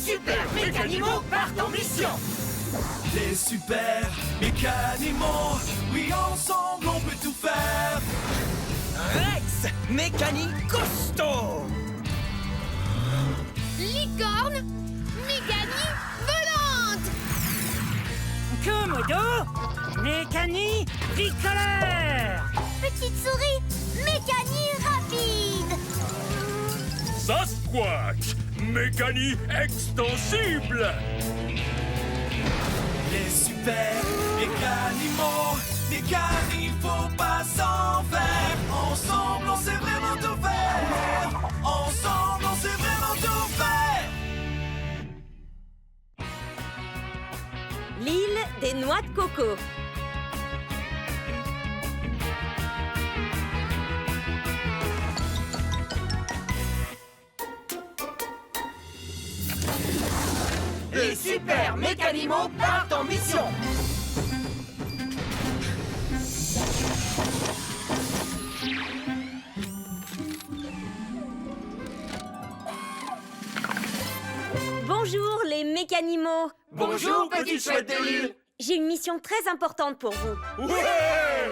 super mécanimaux partent en mission. Les super mécanimaux, oui, ensemble on peut tout faire. Rex, mécanique costaud. Licorne, Méganie volante. Komodo, mécanique tricolore. Petite souris, Méganie rapide. Sasquatch, mécanique extensible. Les super mécanimaux, mécanique, faut pas s'en faire. Ensemble, on sait vraiment tout faire. Ensemble, on sait vraiment tout faire. L'île des noix de coco. Les super mécanimaux partent en mission. Bonjour les mécanimaux. Bonjour, petite chouette de l'île. J'ai une mission très importante pour vous. Ouais!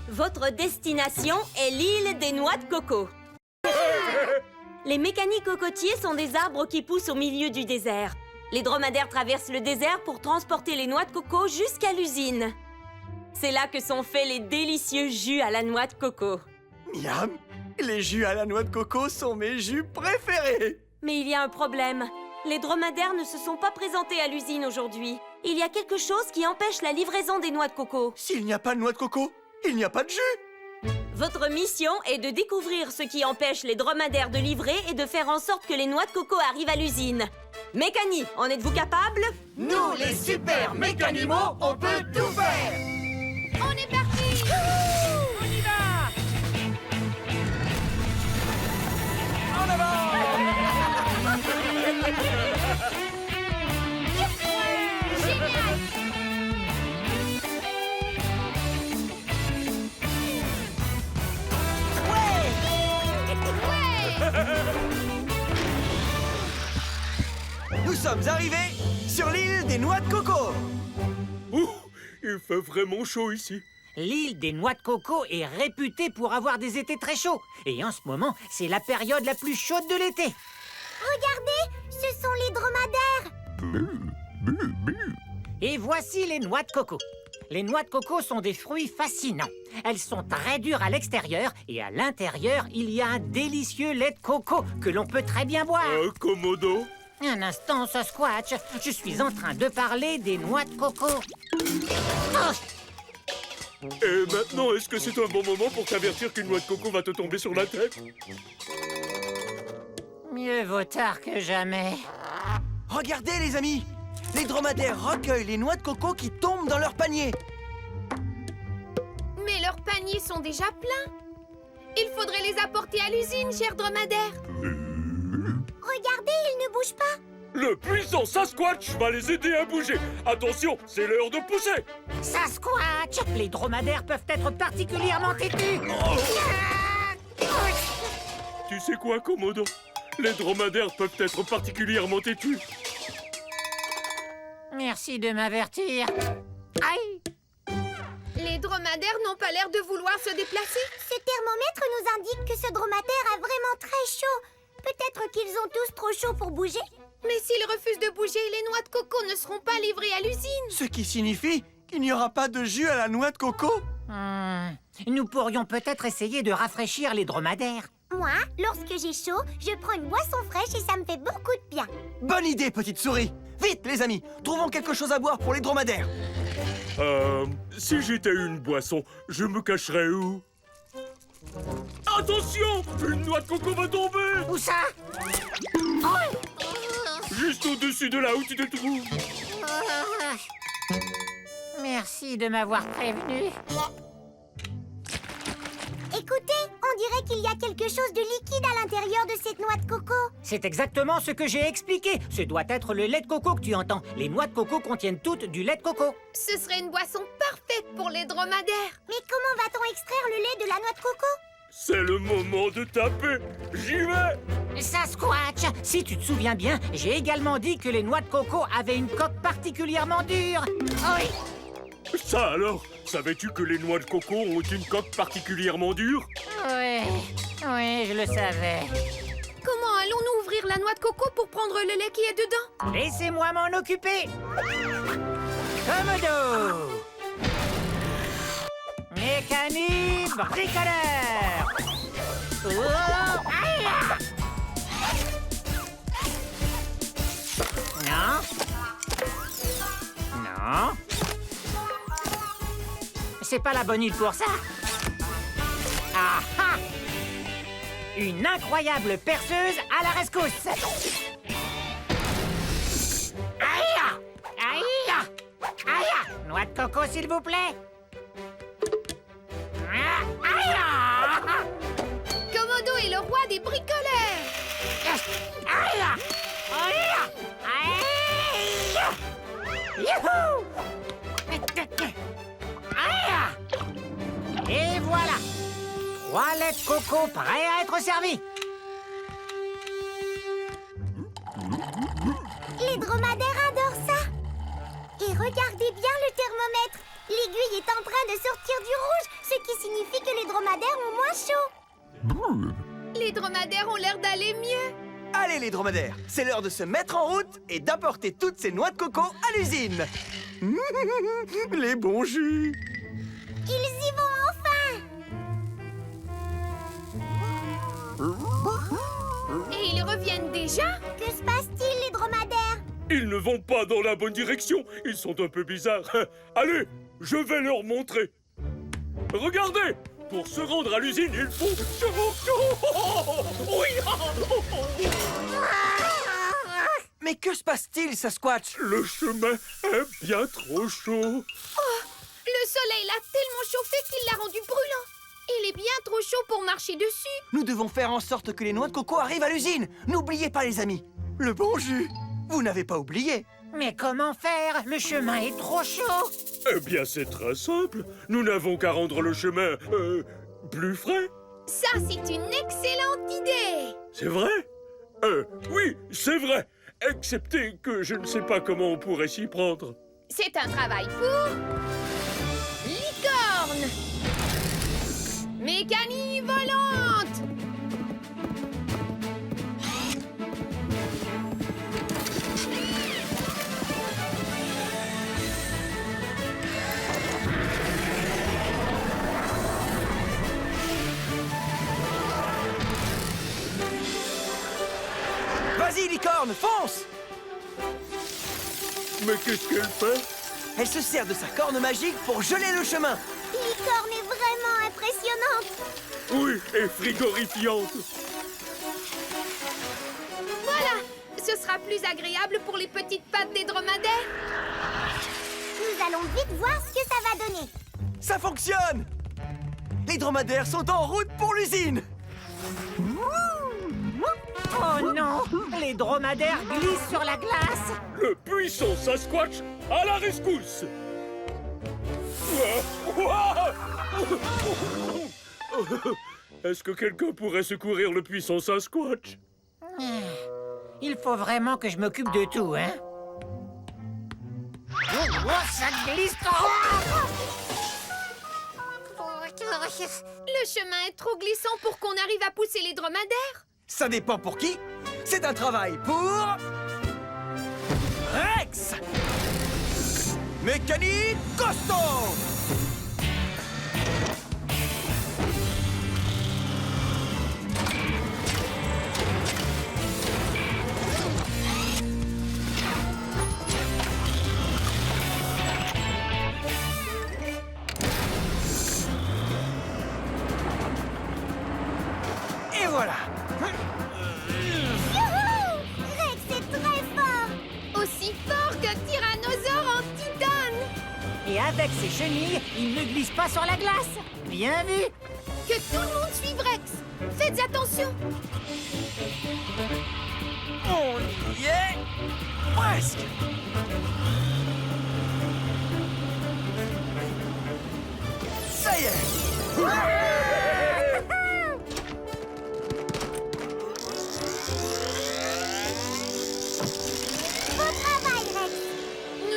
Votre destination est l'île des noix de coco. Les mécaniques cocotiers sont des arbres qui poussent au milieu du désert. Les dromadaires traversent le désert pour transporter les noix de coco jusqu'à l'usine. C'est là que sont faits les délicieux jus à la noix de coco. Miam! Les jus à la noix de coco sont mes jus préférés! Mais il y a un problème. Les dromadaires ne se sont pas présentés à l'usine aujourd'hui. Il y a quelque chose qui empêche la livraison des noix de coco. S'il n'y a pas de noix de coco, il n'y a pas de jus! Votre mission est de découvrir ce qui empêche les dromadaires de livrer et de faire en sorte que les noix de coco arrivent à l'usine. Mécanie, en êtes-vous capable? Nous, les super mécanimaux, on peut tout faire. On est parti. On y va. En avant. Génial. Nous sommes arrivés sur l'île des noix de coco! Ouh, il fait vraiment chaud ici. L'île des noix de coco est réputée pour avoir des étés très chauds. Et en ce moment, c'est la période la plus chaude de l'été. Regardez, ce sont les dromadaires. Et voici les noix de coco. Les noix de coco sont des fruits fascinants. Elles sont très dures à l'extérieur et à l'intérieur, il y a un délicieux lait de coco que l'on peut très bien boire. Komodo. Un instant, Sasquatch. Je suis en train de parler des noix de coco. Oh, Et maintenant, est-ce que c'est un bon moment pour t'avertir qu'une noix de coco va te tomber sur la tête? mieux vaut tard que jamais. Regardez les amis! Les dromadaires recueillent les noix de coco qui tombent dans leur panier. Mais leurs paniers sont déjà pleins. Il faudrait les apporter à l'usine, chers dromadaires. Regardez, ils ne bougent pas. Le puissant Sasquatch va les aider à bouger. Attention, c'est l'heure de pousser. Sasquatch! Les dromadaires peuvent être particulièrement têtus. Tu sais quoi, Komodo? Les dromadaires peuvent être particulièrement têtus. Merci de m'avertir. Aïe! Les dromadaires n'ont pas l'air de vouloir se déplacer. Ce thermomètre nous indique que ce dromadaire a vraiment très chaud. Peut-être qu'ils ont tous trop chaud pour bouger. Mais s'ils refusent de bouger, les noix de coco ne seront pas livrées à l'usine. Ce qui signifie qu'il n'y aura pas de jus à la noix de coco. Nous pourrions peut-être essayer de rafraîchir les dromadaires. Moi, lorsque j'ai chaud, je prends une boisson fraîche et ça me fait beaucoup de bien. Bonne idée, petite souris! Vite, les amis, trouvons quelque chose à boire pour les dromadaires. Si j'étais une boisson, je me cacherais où? Attention! Une noix de coco va tomber! Où ça? Juste au-dessus de là où tu te trouves. Merci de m'avoir prévenu. Écoutez, on dirait qu'il y a quelque chose de liquide à l'intérieur de cette noix de coco. C'est exactement ce que j'ai expliqué. Ce doit être le lait de coco que tu entends. Les noix de coco contiennent toutes du lait de coco. Ce serait une boisson parfaite pour les dromadaires. Mais comment va-t-on extraire le lait de la noix de coco? C'est le moment de taper. J'y vais! Sasquatch, si tu te souviens bien, j'ai également dit que les noix de coco avaient une coque particulièrement dure. Oui. Ça alors? Savais-tu que les noix de coco ont une coque particulièrement dure? Oui, je le savais. Comment allons-nous ouvrir la noix de coco pour prendre le lait qui est dedans? Laissez-moi m'en occuper. Commodo. Mécanique bricoleur. Oh, aïe! Non. Non. C'est pas la bonne île pour ça. Ah ah! Une incroyable perceuse à la rescousse. Aïe! Aïe! Aïe! Noix de coco, s'il vous plaît. Aïe! Commodo est le roi des bricoleurs. Aïe! Aïe! Aïe! Youhou! Aïe! Et voilà! 3 laits de coco prêts à être servis. Les dromadaires adorent ça. Et regardez bien le thermomètre. L'aiguille est en train de sortir du rouge, ce qui signifie que les dromadaires ont moins chaud. Les dromadaires ont l'air d'aller mieux. Allez les dromadaires, c'est l'heure de se mettre en route et d'apporter toutes ces noix de coco à l'usine. Les bons jus. Ils y vont enfin. Et ils reviennent déjà? Que se passe-t-il, les dromadaires? Ils ne vont pas dans la bonne direction. Ils sont un peu bizarres. Allez, je vais leur montrer. Regardez! Pour se rendre à l'usine, il faut... Oui! Mais que se passe-t-il, Sasquatch? Le chemin est bien trop chaud. Le soleil l'a tellement chauffé qu'il l'a rendu brûlant. Il est bien trop chaud pour marcher dessus. Nous devons faire en sorte que les noix de coco arrivent à l'usine. N'oubliez pas, les amis. Le bon jus. Vous n'avez pas oublié. Mais comment faire? Le chemin est trop chaud. Eh bien, c'est très simple. Nous n'avons qu'à rendre le chemin, plus frais. Ça, c'est une excellente idée. C'est vrai? Oui, c'est vrai. Excepté que je ne sais pas comment on pourrait s'y prendre. C'est un travail pour... licorne. Mécanique volante. Vas-y, licorne, fonce! Mais qu'est-ce qu'elle fait? Elle se sert de sa corne magique pour geler le chemin. Licorne est vraiment impressionnante. Oui, et frigorifiante. Voilà, ce sera plus agréable pour les petites pattes des dromadaires. Nous allons vite voir ce que ça va donner. Ça fonctionne! Les dromadaires sont en route pour l'usine. Oh non! Les dromadaires glissent sur la glace. Le puissant Sasquatch à la rescousse. Est-ce que quelqu'un pourrait secourir le puissant Sasquatch? Il faut vraiment que je m'occupe de tout, hein? Oh, ça glisse trop! Le chemin est trop glissant pour qu'on arrive à pousser les dromadaires. Ça dépend pour qui. C'est un travail pour... Rex! Mécanique costaud! Et voilà! Youhou! Rex est très fort. Aussi fort qu'un tyrannosaure en titane. Et avec ses chenilles, il ne glisse pas sur la glace. Bien vu! Que tout le monde suive Rex. Faites attention. On y est presque. Ça y est.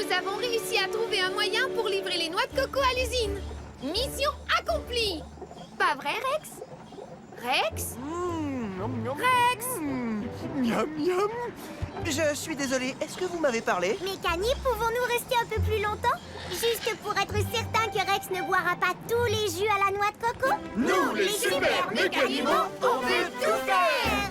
Nous avons réussi à trouver un moyen pour livrer les noix de coco à l'usine. Mission accomplie. Pas vrai, Rex? Rex? Rex? Miam, miam. Je suis désolé, est-ce que vous m'avez parlé? Mécani, pouvons-nous rester un peu plus longtemps? Juste pour être certain que Rex ne boira pas tous les jus à la noix de coco? Nous, les super mécanimaux, on veut tout faire.